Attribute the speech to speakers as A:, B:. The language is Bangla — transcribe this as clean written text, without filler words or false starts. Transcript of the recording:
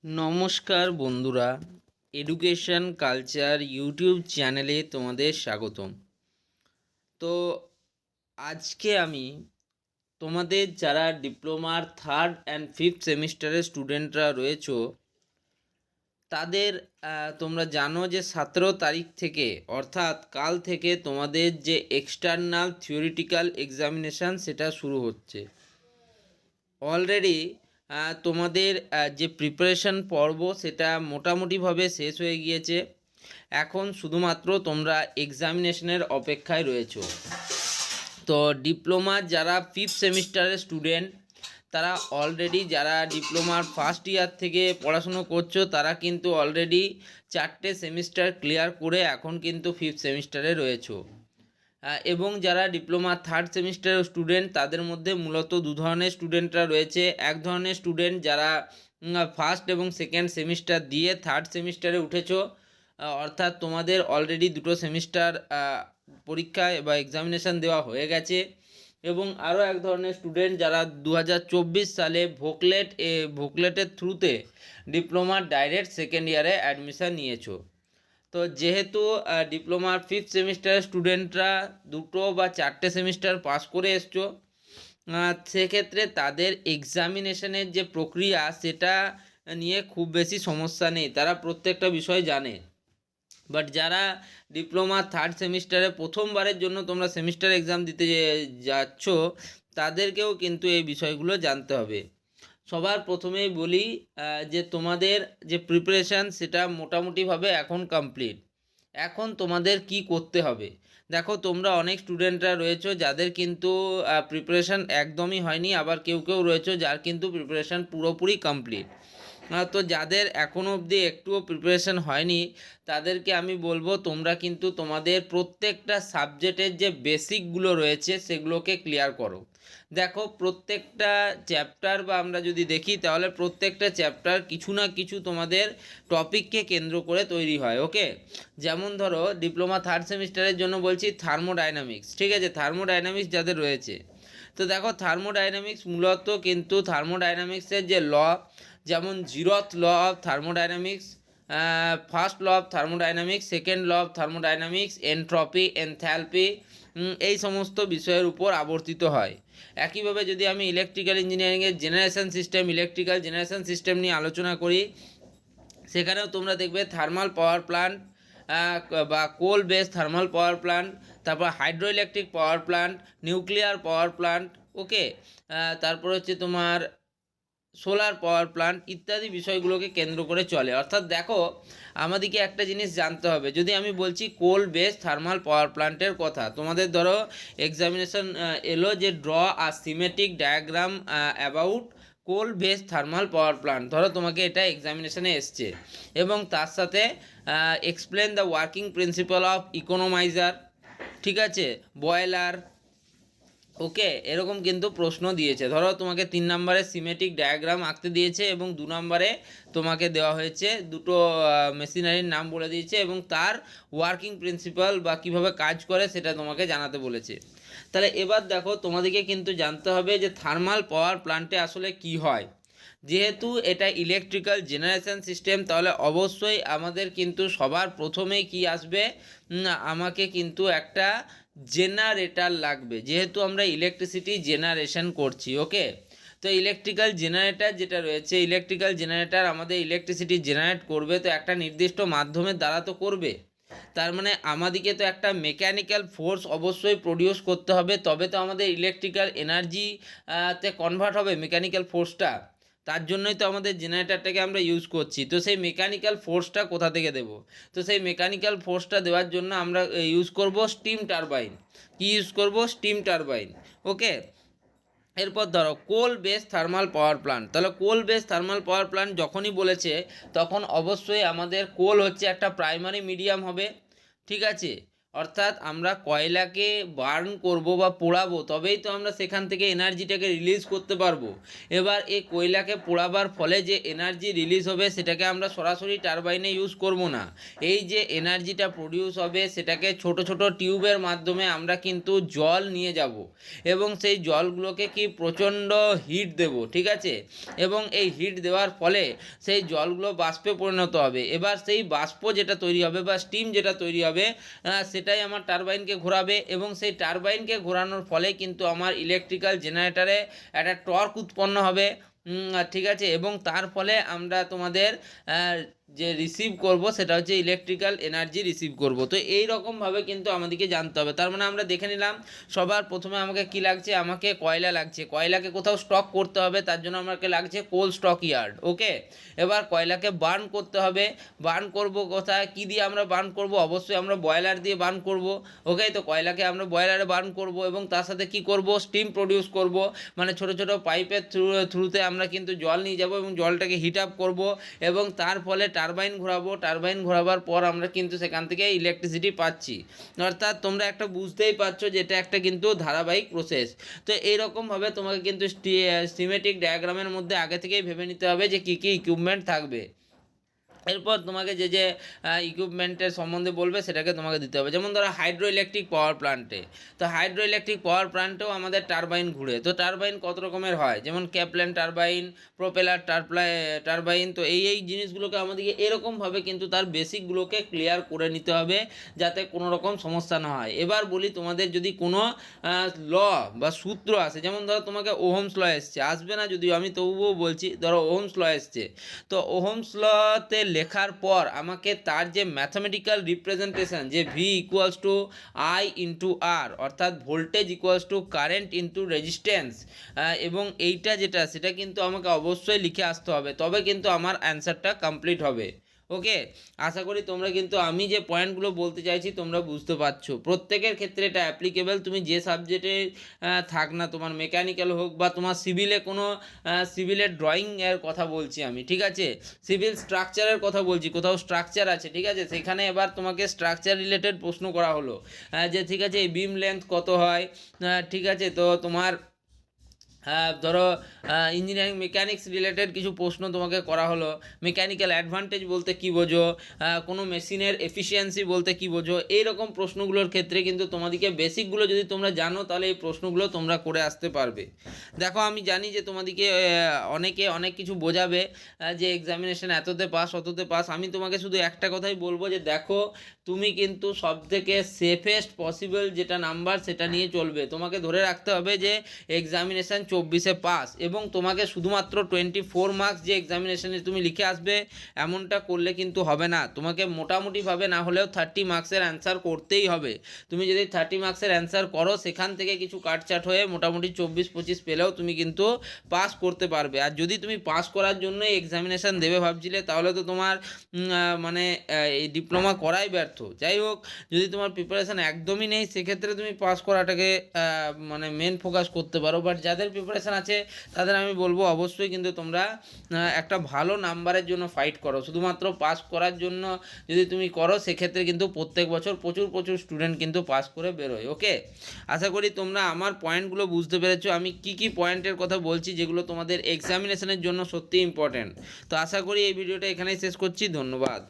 A: নমস্কার বন্ধুরা, এডুকেশন কালচার ইউটিউব চ্যানেলে তোমাদের স্বাগতম। তো আজকে আমি তোমাদের যারা ডিপ্লোমার থার্ড অ্যান্ড ফিফথ সেমিস্টারের স্টুডেন্টরা রয়েছো তাদের তোমরা জানো যে 17 তারিখ থেকে অর্থাৎ কাল থেকে তোমাদের যে এক্সটার্নাল থিওরিটিক্যাল এক্সামিনেশান সেটা শুরু হচ্ছে। অলরেডি তোমাদের যে প্রিপারেশন পর্ব সেটা মোটামুটিভাবে শেষ হয়ে গিয়েছে। এখন শুধুমাত্র তোমরা এক্সামিনেশনের অপেক্ষায় রয়েছো। তো ডিপ্লোমার যারা ফিফথ সেমিস্টারের স্টুডেন্ট তারা অলরেডি, যারা ডিপ্লোমার ফার্স্ট ইয়ার থেকে পড়াশুনো করছো তারা কিন্তু অলরেডি 4টে সেমিস্টার ক্লিয়ার করে এখন কিন্তু ফিফথ সেমিস্টারে রয়েছো। এবং যারা ডিপ্লোমা থার্ড সেমিস্টারের স্টুডেন্ট তাদের মধ্যে মূলত দু ধরনের স্টুডেন্টরা রয়েছে। এক ধরনের স্টুডেন্ট যারা ফার্স্ট এবং সেকেন্ড সেমিস্টার দিয়ে থার্ড সেমিস্টারে উঠেছো, অর্থাৎ তোমাদের অলরেডি দুটো সেমিস্টার পরীক্ষা বা এক্সামিনেশান দেওয়া হয়ে গেছে। এবং আরও এক ধরনের স্টুডেন্ট যারা 2024 সালে ভোকলেটের থ্রুতে ডিপ্লোমার ডাইরেক্ট সেকেন্ড ইয়ারে অ্যাডমিশান নিয়েছো। তো যেহেতু ডিপ্লোমার ফিফথ সেমিস্টারের স্টুডেন্টরা দুটো বা 4টে সেমিস্টার পাস করে এসছো, সেক্ষেত্রে তাদের এক্সামিনেশনের যে প্রক্রিয়া সেটা নিয়ে খুব বেশি সমস্যা নেই, তারা প্রত্যেকটা বিষয় জানে। বাট যারা ডিপ্লোমা থার্ড সেমিস্টারে প্রথমবারের জন্য তোমরা সেমিস্টার এক্সাম দিতে যাচ্ছ তাদেরকেও কিন্তু এই বিষয়গুলো জানতে হবে। সবার প্রথমেই বলি যে তোমাদের যে প্রিপারেশান সেটা মোটামুটিভাবে এখন কমপ্লিট। এখন তোমাদের কি করতে হবে, দেখো তোমরা অনেক স্টুডেন্টরা রয়েছো যাদের কিন্তু প্রিপারেশান একদমই হয়নি, আবার কেউ কেউ রয়েছো যার কিন্তু প্রিপারেশান পুরোপুরি কমপ্লিট। তো যাদের এখনও অবধি একটুও প্রিপারেশান হয়নি তাদেরকে আমি বলবো তোমরা কিন্তু তোমাদের প্রত্যেকটা সাবজেক্টের যে বেসিকগুলো রয়েছে সেগুলোকে ক্লিয়ার করো। দেখো প্রত্যেকটা চ্যাপ্টার বা আমরা যদি দেখি তাহলে প্রত্যেকটা চ্যাপ্টার কিছু না কিছু তোমাদের টপিককে কেন্দ্র করে তৈরি হয়। ওকে, যেমন ধরো ডিপ্লোমা থার্ড সেমিস্টারের জন্য বলছি থার্মোডাইনামিক্স, ঠিক আছে, থার্মোডাইনামিক্স যাদের রয়েছে, তো দেখো থার্মোডাইনামিক্স মূলত কিন্তু থার্মোডাইনামিক্সের যে ল, যেমন zeroth law of thermodynamics, first law of thermodynamics, second law of thermodynamics, entropy, enthalpy, এই সমস্ত বিষয়ের উপর আবর্তিত হয়। একইভাবে যদি আমি ইলেকট্রিক্যাল ইঞ্জিনিয়ারিংয়ের ইলেকট্রিক্যাল জেনারেশন সিস্টেম নিয়ে আলোচনা করি, সেখানেও তোমরা দেখবে থার্মাল পাওয়ার প্ল্যান্ট বা coal base thermal power plant, তারপর hydroelectric power plant, nuclear power plant, okay, তারপর হচ্ছে তোমার সোলার পাওয়ার প্ল্যান্ট ইত্যাদি বিষয়গুলোকে কেন্দ্র করে চলে। অর্থাৎ দেখো আমাদেরকে একটা জিনিস জানতে হবে, যদি আমি বলছি কোল বেস থার্মাল পাওয়ার প্ল্যান্টের কথা, তোমাদের ধরো এক্সামিনেশন এলো যে draw a schematic diagram about coal base thermal power plant, ধরো তোমাকে এটা এক্সামিনেশনে এসছে, এবং তার সাথে explain the working principle of economiser, ঠিক আছে, বয়লার, ওকে, এরকম কিন্তু প্রশ্ন দিয়েছে। ধরো তোমাকে 3 নম্বরে সিমেটিক ডায়াগ্রাম আঁকতে দিয়েছে এবং 2 নম্বরে তোমাকে দেওয়া হয়েছে দুটো মেশিনারির নাম বলে দিয়েছে এবং তার ওয়ার্কিং প্রিন্সিপাল বা কীভাবে কাজ করে সেটা তোমাকে জানাতে বলেছে। তাহলে এবার দেখো তোমাদেরকে কিন্তু জানতে হবে যে থার্মাল পাওয়ার প্ল্যান্টে আসলে কি হয়। যেহেতু এটা ইলেকট্রিক্যাল জেনারেশন সিস্টেম, তাহলে অবশ্যই আমাদের কিন্তু সবার প্রথমেই কি আসবে, আমাকে কিন্তু একটা জেনারেটর লাগবে, যেহেতু আমরা ইলেকট্রিসিটি জেনারেশন করছি। ওকে, তো ইলেকট্রিক্যাল জেনারেটর যেটা রয়েছে, ইলেকট্রিক্যাল জেনারেটর আমাদের ইলেকট্রিসিটি জেনারেট করবে, তো একটা নির্দিষ্ট মাধ্যমের দ্বারা তো করবে, তার মানে আমাদেরকে তো একটা মেকানিক্যাল ফোর্স অবশ্যই প্রডিউস করতে হবে, তবে তো আমাদের ইলেকট্রিক্যাল এনার্জি তে কনভার্ট হবে মেকানিক্যাল ফোর্সটা। তার জন্যই তো আমাদের জেনারেটরটাকে আমরা ইউজ করছি। তো সেই মেকানিক্যাল ফোর্সটা কোথা থেকে দেব, তো সেই মেকানিক্যাল ফোর্সটা দেওয়ার জন্য আমরা ইউজ করব স্টিম টারবাইন। কি ইউজ করব? Steam turbine. ওকে, এরপর ধরো coal base thermal power plant, তাহলে coal base thermal power plant যখনই বলেছে তখন অবশ্যই আমাদের কোল হচ্ছে একটা প্রাইমারি মিডিয়াম হবে, ঠিক আছে, অর্থাৎ আমরা কয়লাকে বার্ন করব বা পোড়াবো, তবেই তো আমরা সেখান থেকে এনার্জিটাকে রিলিজ করতে পারবো। এবার এই কয়লাকে পোড়াবার ফলে যে এনার্জি রিলিজ হবে সেটাকে আমরা সরাসরি টারবাইনে ইউজ করব না। এই যে এনার্জিটা প্রডিউস হবে সেটাকে ছোট ছোট টিউবের মাধ্যমে আমরা কিন্তু জল নিয়ে যাব এবং সেই জলগুলোকে কি প্রচণ্ড হিট দেব, ঠিক আছে? এবং এই হিট দেওয়ার ফলে সেই জলগুলো বাষ্পে পরিণত হবে। এবার সেই বাষ্প যেটা তৈরি হবে বা স্টিম যেটা তৈরি হবে সেটাই আমার টারবাইনকে ঘোরাবে এবং সেই টারবাইনকে ঘোরানোর ফলে কিন্তু আমার ইলেকট্রিক্যাল জেনারেটরে একটা টর্ক উৎপন্ন হবে, ঠিক আছে? এবং তার ফলে আমরা তোমাদের যে রিসিভ করব সেটা হচ্ছে ইলেকট্রিক্যাল এনার্জি রিসিভ করব। তো এই রকমভাবে কিন্তু আমাদেরকে জানতে হবে। তার মানে আমরা দেখে নিলাম সবার প্রথমে আমাকে কি লাগছে, আমাকে কয়লা লাগছে, কয়লাকে কোথাও স্টক করতে হবে, তার জন্য আমাকে লাগছে কোল স্টক ইয়ার্ড। ওকে, এবার কয়লাকে বার্ন করতে হবে, বার্ন করব কোথায়, কী দিয়ে আমরা বার্ন করব? অবশ্যই আমরা বয়লার দিয়ে বার্ন করব। ওকে, তো কয়লাকে আমরা বয়লারে বার্ন করব এবং তার সাথে কি করব, স্টিম প্রডিউস করব, মানে ছোট ছোট পাইপের থ্রুতে আমরা কিন্তু জল নিয়ে যাব এবং জলটাকে হিট আপ করব এবং তার ফলে টারবাইন ঘোরাবো। টারবাইন ঘোরাবার পর আমরা কিন্তু সেখান থেকে ইলেকট্রিসিটি পাচ্ছি। অর্থাৎ তোমরা একটা বুঝতেই পারছো যে এটা একটা কিন্তু ধারাবাহিক প্রসেস। তো এইরকমভাবে তোমাকে কিন্তু স্কিমেটিক ডায়াগ্রামের মধ্যে আগে থেকেই ভেবে নিতে হবে যে কী কী ইকুইপমেন্ট থাকবে। এরপর তোমাকে যে যে ইকুইপমেন্টের সম্বন্ধে বলবে সেটাকে তোমাকে দিতে হবে। যেমন ধরো হাইড্রো ইলেকট্রিক পাওয়ার প্ল্যান্টে, তো হাইড্রো ইলেকট্রিক পাওয়ার প্ল্যান্টেও আমাদের টারবাইন ঘুরে। তো টারবাইন কত রকমের হয়, যেমন ক্যাপল্যান টারবাইন, প্রোপেলার টারবাইন। তো এই জিনিসগুলোকে আমাদেরকে এরকমভাবে কিন্তু তার বেসিকগুলোকে ক্লিয়ার করে নিতে হবে যাতে কোনো রকম সমস্যা না হয়। এবার বলি, তোমাদের যদি কোনো ল বা সূত্র আসে, যেমন ধরো তোমাকে ওহমস ল আসবে না যদিও, আমি তবুও বলছি, ধরো ওহমস ল এসছে, তো ওহমস লতে লেখার পর আমাকে তার যে ম্যাথামেটিক্যাল রিপ্রেজেন্টেশন, যে V equals to I into R, অর্থাৎ voltage equals to current into resistance, এবং এইটা যেটা সেটা কিন্তু আমাকে অবশ্যই লিখে আসতে হবে, তবে কিন্তু আমার অ্যান্সারটা কমপ্লিট হবে। ওকে, আশা করি তোমরা কিন্তু আমি যে পয়েন্টগুলো বলতে চাইছি তোমরা বুঝতে পারছো। প্রত্যেকের ক্ষেত্রে এটা অ্যাপ্লিকেবল, তুমি যে সাবজেক্টে থাক না, তোমার মেকানিক্যাল হোক বা তোমার সিভিলে কোনো সিভিলের ড্রয়িংয়ের কথা বলছি আমি, ঠিক আছে? সিভিল স্ট্রাকচারের কথা বলছি, কোথাও স্ট্রাকচার আছে, ঠিক আছে? সেখানে এবার তোমাকে স্ট্রাকচার রিলেটেড প্রশ্ন করা হলো যে ঠিক আছে এই বিম লেন্থ কত হয়, ঠিক আছে? তো তোমার ধরো ইঞ্জিনিয়ারিং মেকানিক্স রিলেটেড কিছু প্রশ্ন তোমাকে করা হলো, মেকানিক্যাল অ্যাডভান্টেজ বলতে কী বোঝো, কোনো মেশিনের এফিসিয়েন্সি বলতে কী বোঝো, এইরকম প্রশ্নগুলোর ক্ষেত্রে কিন্তু তোমাদেরকে বেসিকগুলো যদি তোমরা জানো তাহলে এই প্রশ্নগুলো তোমরা করে আসতে পারবে। দেখো, আমি জানি যে তোমাদেরকে অনেকে অনেক কিছু বোঝাবে যে এক্সামিনেশন এততে পাস অততে পাস। আমি তোমাকে শুধু একটা কথাই বলবো যে দেখো, তুমি কিন্তু সবথেকে সেফেস্ট পসিবল যেটা নাম্বার সেটা নিয়ে চলবে। তোমাকে ধরে রাখতে হবে যে এক্সামিনেশান 24-এ পাস, এবং তোমাকে শুধুমাত্র 24 মার্কস যে এক্সামিনেশানে তুমি লিখে আসবে এমনটা করলে কিন্তু হবে না। তোমাকে মোটামুটিভাবে না হলেও 30 মার্কসের অ্যান্সার করতেই হবে। তুমি যদি 30 মার্কসের অ্যান্সার করো, সেখান থেকে কিছু কাটছাট হয়ে মোটামুটি 24-25 পেলেও তুমি কিন্তু পাস করতে পারবে। আর যদি তুমি পাস করার জন্য এক্সামিনেশান দেবে ভাবছিলে, তাহলে তো তোমার মানে এই ডিপ্লোমা করাই ব্যর্থ। যাই হোক, যদি তোমার প্রিপারেশান একদমই নেই সেক্ষেত্রে তুমি পাস করাটাকে মানে মেন ফোকাস করতে পারো। বাট যাদের প্রিপারেশান আছে তাদের আমি বলবো অবশ্যই কিন্তু তোমরা একটা ভালো নাম্বারের জন্য ফাইট করো। শুধুমাত্র পাস করার জন্য যদি তুমি করো সেক্ষেত্রে কিন্তু প্রত্যেক বছর প্রচুর স্টুডেন্ট কিন্তু পাস করে বেরোয়। ওকে, আশা করি তোমরা আমার পয়েন্টগুলো বুঝতে পেরেছো, আমি কি পয়েন্টের কথা বলছি যেগুলো তোমাদের এক্সামিনেশনের জন্য সত্যিই ইম্পর্ট্যান্ট। তো আশা করি এই ভিডিওটা এখানেই শেষ করছি। ধন্যবাদ।